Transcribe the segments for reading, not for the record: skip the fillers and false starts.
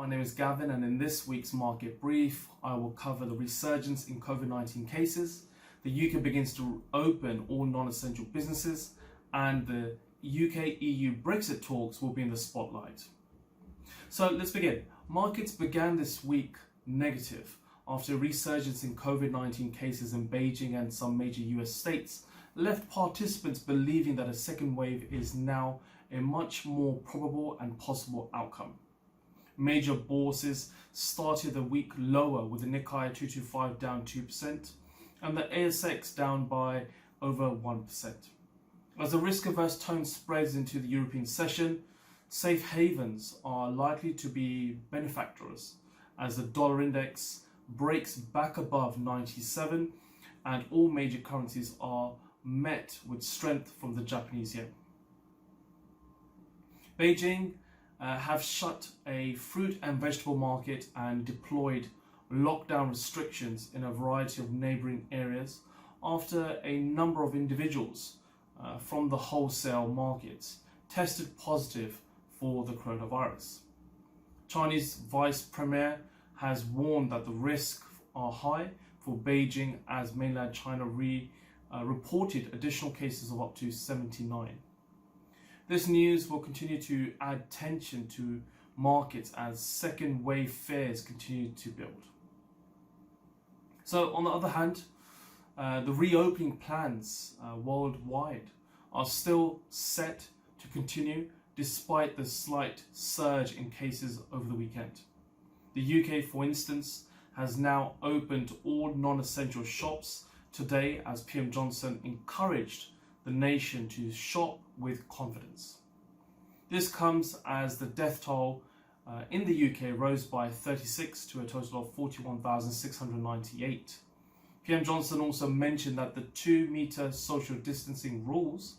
my name is Gavin, and in this week's market brief, I will cover the resurgence in COVID-19 cases, the UK begins to open all non-essential businesses, and the UK-EU Brexit talks will be in the spotlight. So let's begin. Markets began this week negative after a resurgence in COVID-19 cases in Beijing and some major US states left participants believing that a second wave is now a much more probable and possible outcome. Major bourses started the week lower, with the Nikkei 225 down 2% and the ASX down by over 1%. As the risk-averse tone spreads into the European session, safe havens are likely to be benefactors as the dollar index breaks back above 97 and all major currencies are met with strength from the Japanese yen. Beijing have shut a fruit and vegetable market and deployed lockdown restrictions in a variety of neighbouring areas after a number of individuals from the wholesale markets tested positive for the coronavirus. Chinese Vice Premier has warned that the risks are high for Beijing as mainland China reported additional cases of up to 79. This news will continue to add tension to markets as second wave fears continue to build. So on the other hand, the reopening plans worldwide are still set to continue despite the slight surge in cases over the weekend. The UK, for instance, has now opened all non-essential shops today as PM Johnson encouraged the nation to shop with confidence. This comes as the death toll in the UK rose by 36 to a total of 41,698. PM Johnson also mentioned that the 2-metre social distancing rules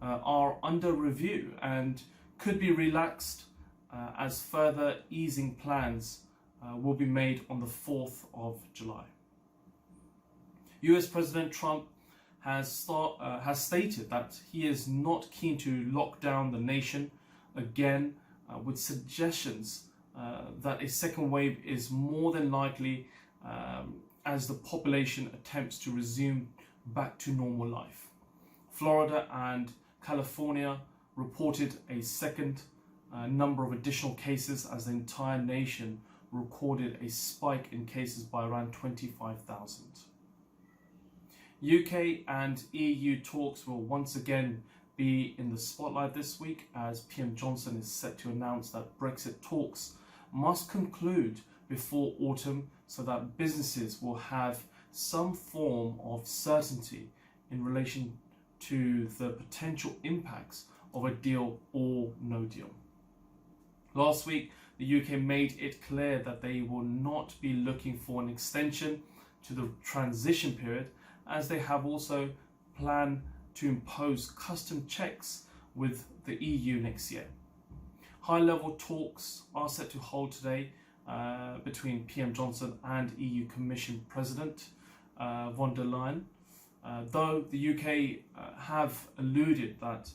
are under review and could be relaxed as further easing plans will be made on the 4th of July. US President Trump has stated that he is not keen to lock down the nation again, with suggestions that a second wave is more than likely as the population attempts to resume back to normal life. Florida and California reported a second number of additional cases as the entire nation recorded a spike in cases by around 25,000. UK and EU talks will once again be in the spotlight this week as PM Johnson is set to announce that Brexit talks must conclude before autumn so that businesses will have some form of certainty in relation to the potential impacts of a deal or no deal. Last week, the UK made it clear that they will not be looking for an extension to the transition period, as they have also planned to impose custom checks with the EU next year. High-level talks are set to hold today between PM Johnson and EU Commission President von der Leyen, though the UK have alluded that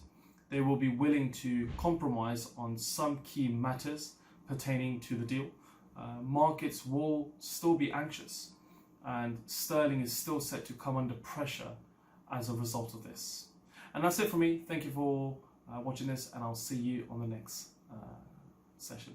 they will be willing to compromise on some key matters pertaining to the deal. Markets will still be anxious, and sterling is still set to come under pressure as a result of this. And that's it for me. Thank you for watching this, and I'll see you on the next session.